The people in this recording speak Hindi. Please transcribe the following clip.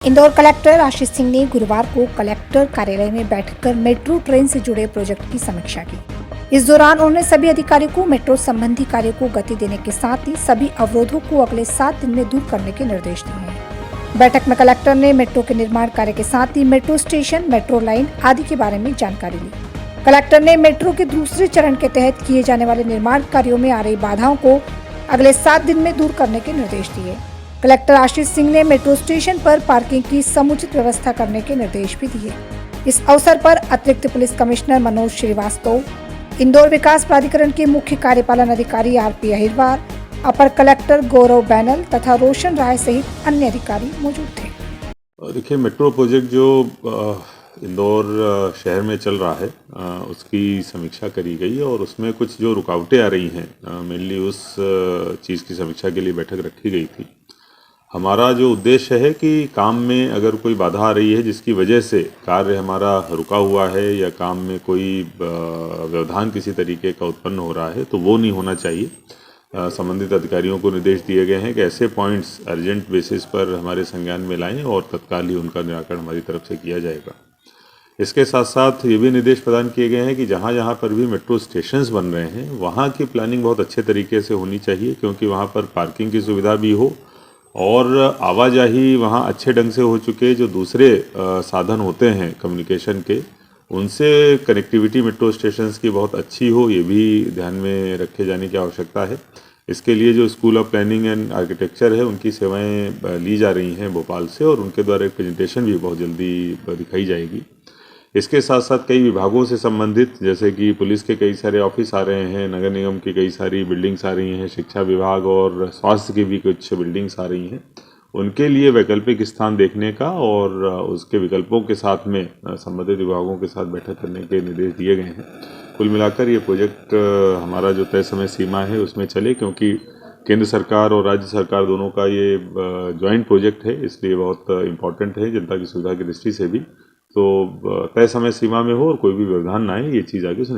इंदौर कलेक्टर आशीष सिंह ने गुरुवार को कलेक्टर कार्यालय में बैठकर मेट्रो ट्रेन से जुड़े प्रोजेक्ट की समीक्षा की। इस दौरान उन्होंने सभी अधिकारियों को मेट्रो संबंधी कार्यों को गति देने के साथ ही सभी अवरोधों को अगले 7 दिन में दूर करने के निर्देश दिए हैं। बैठक में कलेक्टर ने मेट्रो के निर्माण कार्य के साथ ही मेट्रो स्टेशन, मेट्रो लाइन आदि के बारे में जानकारी ली। कलेक्टर ने मेट्रो के दूसरे चरण के तहत किए जाने वाले निर्माण कार्यों में आ रही बाधाओं को अगले 7 दिन में दूर करने के निर्देश दिए। कलेक्टर आशीष सिंह ने मेट्रो स्टेशन पर पार्किंग की समुचित व्यवस्था करने के निर्देश भी दिए। इस अवसर पर अतिरिक्त पुलिस कमिश्नर मनोज श्रीवास्तव, इंदौर विकास प्राधिकरण के मुख्य कार्यपालन अधिकारी आरपी अहिरवार, अपर कलेक्टर गौरव बैनल तथा रोशन राय सहित अन्य अधिकारी मौजूद थे। देखिए, मेट्रो प्रोजेक्ट जो इंदौर शहर में चल रहा है उसकी समीक्षा करी गई और उसमें कुछ जो रुकावटें आ रही हैं मेनली उस चीज़ की समीक्षा के लिए बैठक रखी गई थी। हमारा जो उद्देश्य है कि काम में अगर कोई बाधा आ रही है जिसकी वजह से कार्य हमारा रुका हुआ है या काम में कोई व्यवधान किसी तरीके का उत्पन्न हो रहा है तो वो नहीं होना चाहिए। संबंधित अधिकारियों को निर्देश दिए गए हैं कि ऐसे पॉइंट्स अर्जेंट बेसिस पर हमारे संज्ञान में लाएं और तत्काल ही उनका निराकरण हमारी तरफ से किया जाएगा। इसके साथ साथ ये भी निर्देश प्रदान किए गए हैं कि जहाँ जहाँ पर भी मेट्रो स्टेशंस बन रहे हैं वहाँ की प्लानिंग बहुत अच्छे तरीके से होनी चाहिए, क्योंकि वहाँ पर पार्किंग की सुविधा भी हो और आवाजाही वहाँ अच्छे ढंग से हो चुके जो दूसरे साधन होते हैं कम्युनिकेशन के, उनसे कनेक्टिविटी मेट्रो स्टेशंस की बहुत अच्छी हो, ये भी ध्यान में रखे जाने की आवश्यकता है। इसके लिए जो school of planning and architecture है उनकी सेवाएं ली जा रही हैं भोपाल से और उनके द्वारा एक प्रेजेंटेशन भी बहुत जल्दी दिखाई जाएगी। इसके साथ साथ कई विभागों से संबंधित, जैसे कि पुलिस के कई सारे ऑफिस आ रहे हैं, नगर निगम की कई सारी बिल्डिंग्स आ रही हैं, शिक्षा विभाग और स्वास्थ्य की भी कुछ बिल्डिंग्स आ रही हैं, उनके लिए वैकल्पिक स्थान देखने का और उसके विकल्पों के साथ में संबंधित विभागों के साथ बैठक करने के निर्देश दिए गए हैं। कुल मिलाकर ये प्रोजेक्ट हमारा जो तय समय सीमा है उसमें चले, क्योंकि केंद्र सरकार और राज्य सरकार दोनों का ये जॉइंट प्रोजेक्ट है, इसलिए बहुत इम्पॉर्टेंट है जनता की सुविधा की दृष्टि से भी। तो तय समय सीमा में हो और कोई भी व्यवधान ना आए, ये चीज़ आगे